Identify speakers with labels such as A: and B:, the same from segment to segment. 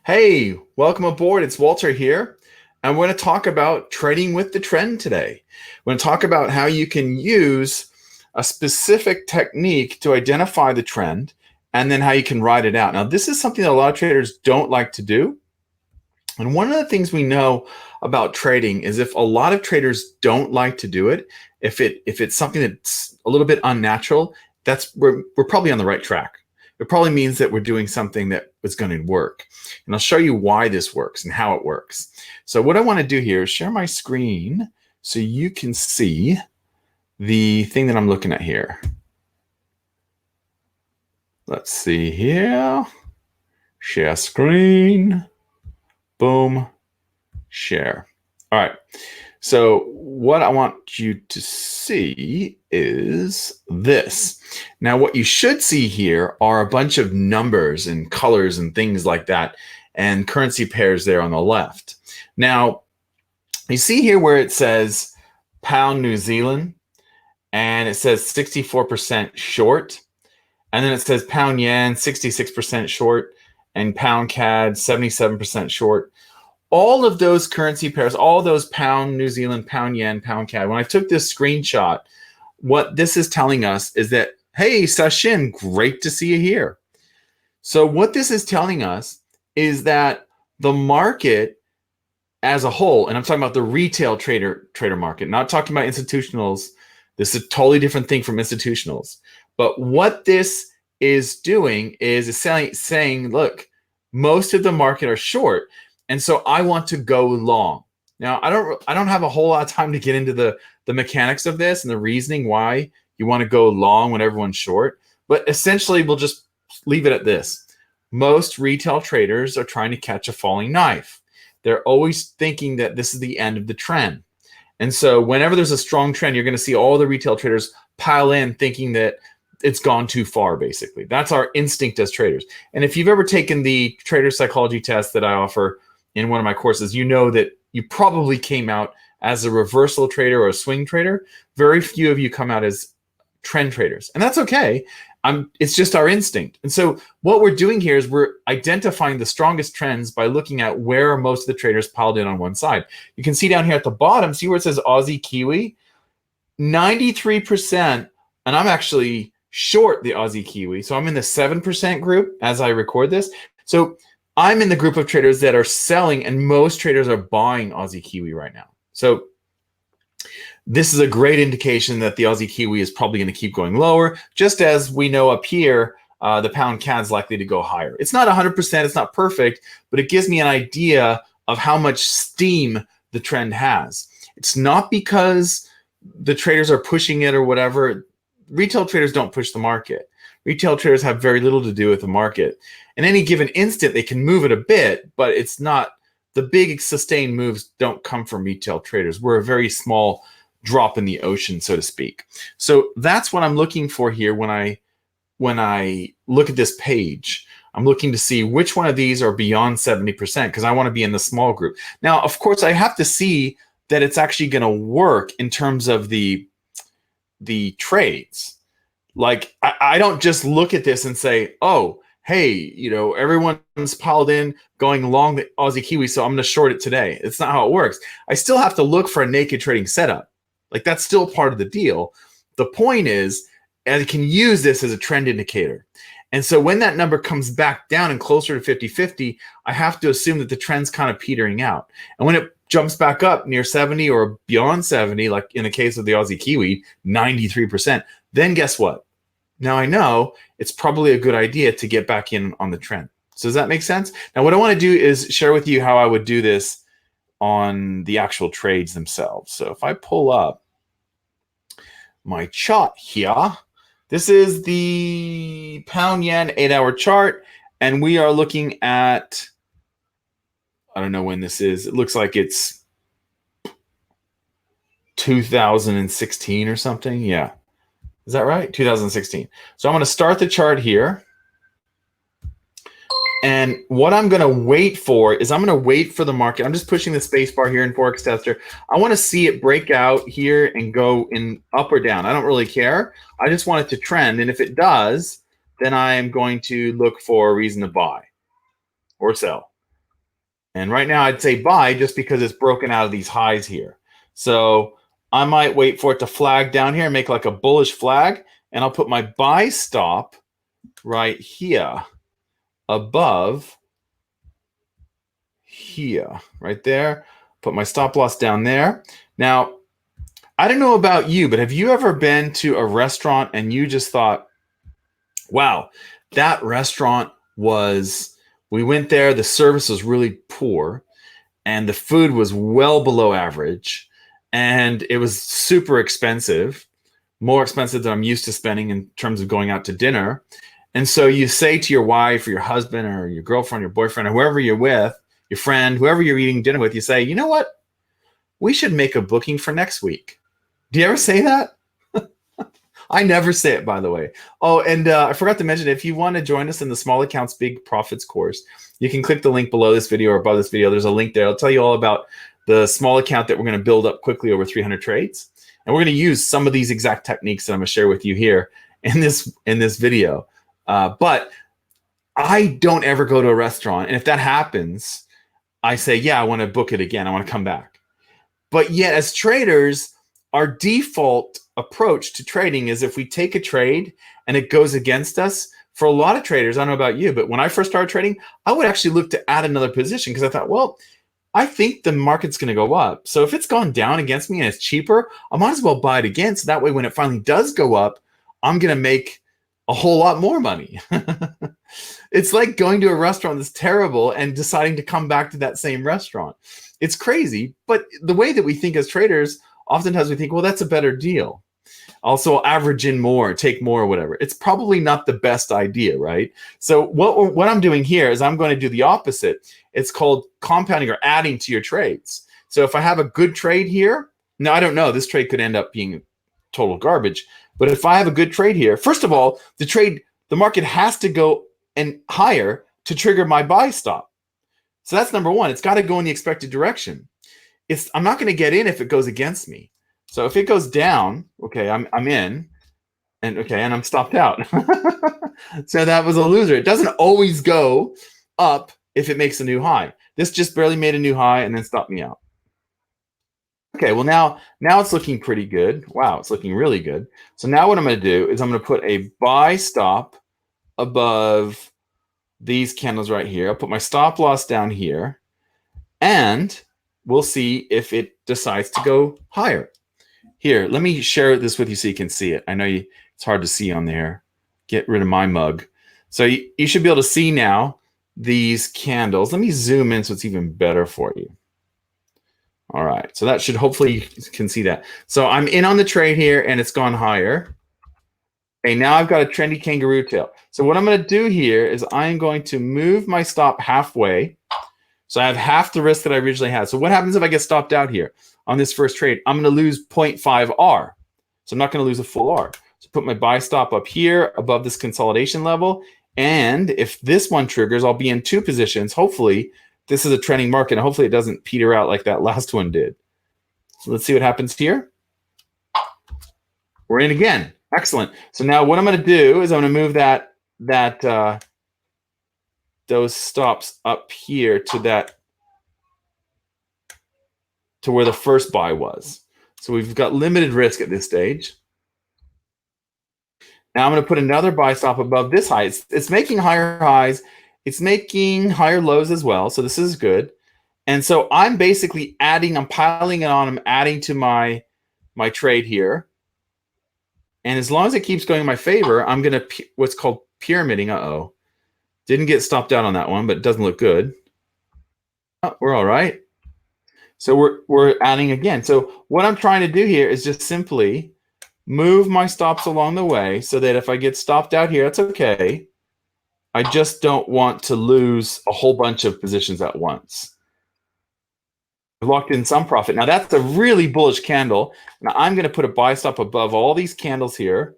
A: Hey, welcome aboard. It's Walter here. And we're going to talk about trading with the trend today. We're going to talk about how you can use a specific technique to identify the trend and then how you can ride it out. Now, this is something that a lot of traders don't like to do. And one of the things we know about trading is if a lot of traders don't like to do it, if it's something that's a little bit unnatural, we're probably on the right track. It probably means that we're doing something that is going to work. And I'll show you why this works and how it works. So what I want to do here is share my screen so you can see the thing that I'm looking at here. Let's see here. Share screen. Boom. Share. All right. So what I want you to see is this. Now, what you should see here are a bunch of numbers and colors and things like that, and currency pairs there on the left. Now, you see here where it says pound New Zealand, and it says 64% short, and then it says pound yen, 66% short, and pound CAD, 77% short. All of those currency pairs, all those pound New Zealand, pound yen, pound CAD, when I took this screenshot, what this is telling us is that, hey, Sashin, great to see you here. So what this is telling us is that the market as a whole, and I'm talking about the retail trader market, not talking about institutionals. This is a totally different thing from institutionals. But what this is doing is saying, look, most of the market are short. And so I want to go long. Now, I don't have a whole lot of time to get into the mechanics of this and the reasoning why you want to go long when everyone's short. But essentially, we'll just leave it at this. Most retail traders are trying to catch a falling knife. They're always thinking that this is the end of the trend. And so whenever there's a strong trend, you're going to see all the retail traders pile in thinking that it's gone too far, basically. That's our instinct as traders. And if you've ever taken the trader psychology test that I offer in one of my courses, you know that you probably came out as a reversal trader or a swing trader. Very few of you come out as trend traders, and that's okay. It's just our instinct. And so what we're doing here is we're identifying the strongest trends by looking at where are most of the traders piled in on one side. You can see down here at the bottom, see where it says Aussie Kiwi? 93%, and I'm actually short the Aussie Kiwi. So I'm in the 7% group as I record this. So I'm in the group of traders that are selling, and most traders are buying Aussie Kiwi right now. So this is a great indication that the Aussie Kiwi is probably going to keep going lower, just as we know up here, the pound CAD is likely to go higher. It's not 100%, it's not perfect, but it gives me an idea of how much steam the trend has. It's not because the traders are pushing it or whatever. Retail traders don't push the market. Retail traders have very little to do with the market. In any given instant, they can move it a bit, but it's not, the big sustained moves don't come from retail traders. We're a very small drop in the ocean, so to speak. So that's what I'm looking for here when I look at this page. I'm looking to see which one of these are beyond 70% because I want to be in the small group. Now, of course, I have to see that it's actually going to work in terms of the trades. Like, I don't just look at this and say, oh, hey, you know, everyone's piled in going long the Aussie Kiwi, so I'm going to short it today. It's not how it works. I still have to look for a naked trading setup. Like, that's still part of the deal. The point is, I can use this as a trend indicator. And so when that number comes back down and closer to 50-50, I have to assume that the trend's kind of petering out. And when it jumps back up near 70 or beyond 70, like in the case of the Aussie Kiwi, 93%, then guess what? Now I know it's probably a good idea to get back in on the trend. So does that make sense? Now what I want to do is share with you how I would do this on the actual trades themselves. So if I pull up my chart here, this is the pound yen 8-hour chart, and we are looking at, I don't know when this is. It looks like it's 2016 or something. Yeah. Is that right? 2016. So I'm going to start the chart here. And what I'm going to wait for is I'm going to wait for the market. I'm just pushing the space bar here in Forex Tester. I want to see it break out here and go in up or down. I don't really care. I just want it to trend. And if it does, then I am going to look for a reason to buy or sell. And right now I'd say buy just because it's broken out of these highs here. So I might wait for it to flag down here and make like a bullish flag. And I'll put my buy stop right here above here, right there. Put my stop loss down there. Now, I don't know about you, but have you ever been to a restaurant and you just thought, wow, that restaurant we went there, the service was really poor, and the food was well below average, and it was super expensive, more expensive than I'm used to spending in terms of going out to dinner. And so you say to your wife or your husband or your girlfriend, your boyfriend, or whoever you're with, your friend, whoever you're eating dinner with, you say, you know what? We should make a booking for next week. Do you ever say that? I never say it, by the way. Oh, and I forgot to mention, if you want to join us in the Small Accounts, Big Profits course, you can click the link below this video or above this video. There's a link there. I'll tell you all about the small account that we're going to build up quickly over 300 trades. And we're going to use some of these exact techniques that I'm going to share with you here in this video. But I don't ever go to a restaurant. And if that happens, I say, yeah, I want to book it again. I want to come back. But yet as traders, our default approach to trading is if we take a trade and it goes against us, for a lot of traders, I don't know about you, but when I first started trading, I would actually look to add another position because I thought, well, I think the market's going to go up. So if it's gone down against me and it's cheaper, I might as well buy it again. So that way, when it finally does go up, I'm going to make a whole lot more money. It's like going to a restaurant that's terrible and deciding to come back to that same restaurant. It's crazy, but the way that we think as traders, oftentimes we think, well, that's a better deal. Also, I'll average in more, take more, or whatever. It's probably not the best idea, right? So what I'm doing here is I'm going to do the opposite. It's called compounding or adding to your trades. So if I have a good trade here, now I don't know, this trade could end up being total garbage. But if I have a good trade here, first of all, the market has to go and higher to trigger my buy stop. So that's number one. It's got to go in the expected direction. I'm not going to get in if it goes against me. So if it goes down, okay, I'm in, and okay, and I'm stopped out. So that was a loser. It doesn't always go up if it makes a new high. This just barely made a new high and then stopped me out. Okay, well now it's looking pretty good. Wow, it's looking really good. So now what I'm going to do is I'm going to put a buy stop above these candles right here. I'll put my stop loss down here, and we'll see if it decides to go higher. Here, let me share this with you so you can see it. I know it's hard to see on there. Get rid of my mug. So you should be able to see now these candles. Let me zoom in so it's even better for you. All right, so that should hopefully you can see that. So I'm in on the trade here, and it's gone higher. Okay, now I've got a trendy kangaroo tail. So what I'm going to do here is I'm going to move my stop halfway. So I have half the risk that I originally had. So what happens if I get stopped out here on this first trade? I'm going to lose 0.5 R. So I'm not going to lose a full R. So put my buy stop up here above this consolidation level. And if this one triggers, I'll be in two positions. Hopefully, this is a trending market, and hopefully it doesn't peter out like that last one did. So let's see what happens here. We're in again. Excellent. So now what I'm going to do is I'm going to move those stops up here to where the first buy was. So we've got limited risk at this stage. Now I'm going to put another buy stop above this high. It's making higher highs. It's making higher lows as well. So this is good. And so I'm basically I'm piling it on. I'm adding to my trade here. And as long as it keeps going in my favor, I'm going to what's called pyramiding. Uh-oh. Didn't get stopped out on that one, but it doesn't look good. Oh, we're all right. So we're adding again. So what I'm trying to do here is just simply move my stops along the way so that if I get stopped out here, that's okay. I just don't want to lose a whole bunch of positions at once. I've locked in some profit. Now that's a really bullish candle. Now I'm going to put a buy stop above all these candles here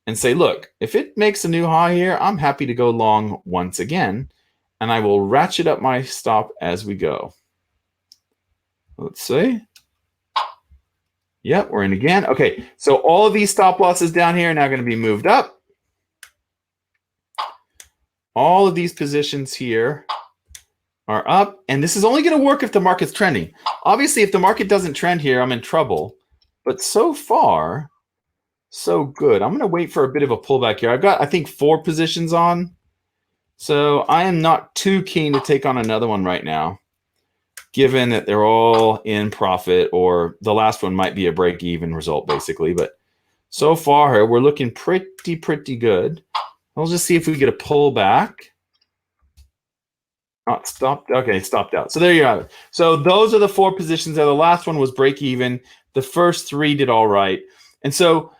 A: and say, look, if it makes a new high here, I'm happy to go long once again. And I will ratchet up my stop as we go. Let's see. Yep, we're in again. Okay, so all of these stop losses down here are now going to be moved up. All of these positions here are up, and this is only going to work if the market's trending. Obviously, if the market doesn't trend here, I'm in trouble. But so far, so good. I'm going to wait for a bit of a pullback here. I've got, I think, 4 positions on. So I am not too keen to take on another one right now, given that they're all in profit, or the last one might be a break-even result, basically. But so far, we're looking pretty good. I'll just see if we get a pullback. Not stopped. Okay, stopped out. So there you have it. So those are the 4 positions there. The last one was break even. The first 3 did all right. And so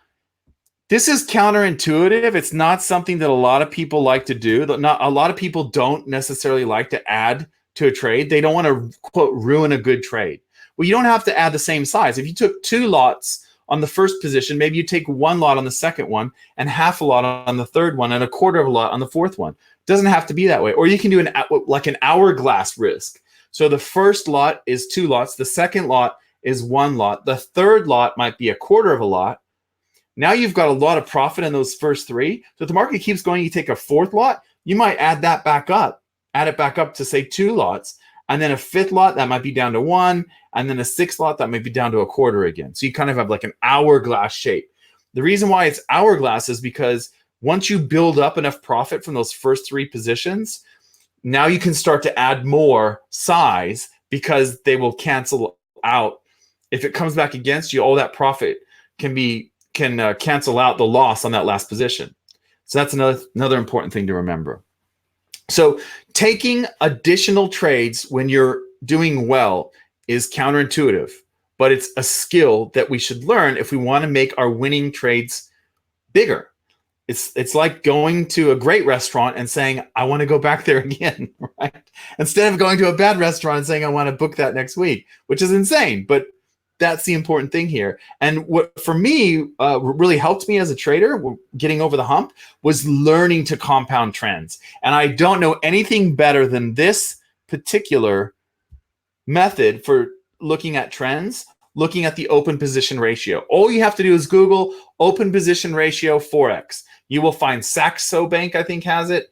A: this is counterintuitive. It's not something that a lot of people like to do. Not a lot of people don't necessarily like to add to a trade. They don't want to, quote, ruin a good trade. Well, you don't have to add the same size. If you took 2 lots on the first position, maybe you take 1 lot on the second one and half a lot on the third one and a quarter of a lot on the fourth one. Doesn't have to be that way. Or you can do like an hourglass risk. So the first lot is 2 lots. The second lot is 1 lot. The third lot might be a quarter of a lot. Now you've got a lot of profit in those first 3. So if the market keeps going, you take a 4th lot, you might add that back up. Add it back up to, say, 2 lots. And then a 5th lot, that might be down to 1. And then a 6th lot, that might be down to a quarter again. So you kind of have like an hourglass shape. The reason why it's hourglass is because once you build up enough profit from those first 3 positions, now you can start to add more size because they will cancel out. If it comes back against you, all that profit can cancel out the loss on that last position. So that's another important thing to remember. So taking additional trades when you're doing well is counterintuitive, but it's a skill that we should learn if we want to make our winning trades bigger. It's like going to a great restaurant and saying, I want to go back there again, right? Instead of going to a bad restaurant and saying, I want to book that next week, which is insane, but that's the important thing here. And what for me really helped me as a trader, getting over the hump, was learning to compound trends. And I don't know anything better than this particular method for looking at trends, looking at the open position ratio. All you have to do is Google open position ratio Forex. You will find Saxo Bank, I think, has it.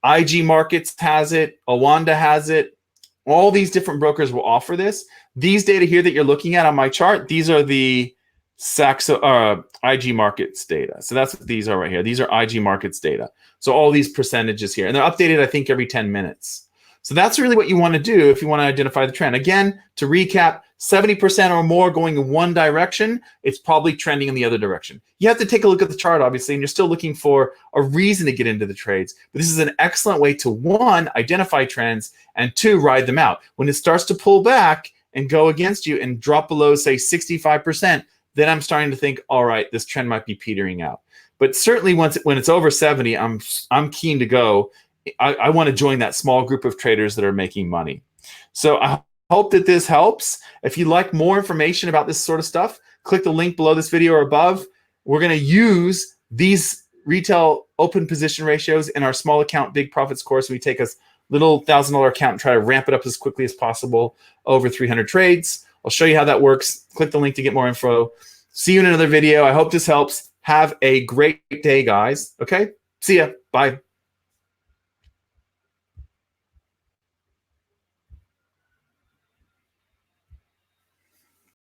A: IG Markets has it. Awanda has it. All these different brokers will offer this. These data here that you're looking at on my chart, these are the Saxo IG Markets data. So that's what these are right here. These are IG Markets data. So all these percentages here. And they're updated, I think, every 10 minutes. So that's really what you want to do if you want to identify the trend. Again, to recap, 70% or more going in one direction, it's probably trending in the other direction. You have to take a look at the chart, obviously, and you're still looking for a reason to get into the trades. But this is an excellent way to, 1, identify trends, and 2, ride them out. When it starts to pull back and go against you and drop below, say, 65%, then I'm starting to think, all right, this trend might be petering out. But certainly when it's over 70, I'm keen to go. I want to join that small group of traders that are making money. So I hope that this helps. If you'd like more information about this sort of stuff, click the link below this video or above. We're going to use these retail open position ratios in our small account big profits course. We take a little $1,000 account and try to ramp it up as quickly as possible over 300 trades. I'll show you how that works. Click the link to get more info. See you in another video. I hope this helps. Have a great day, guys. Okay? See ya. Bye.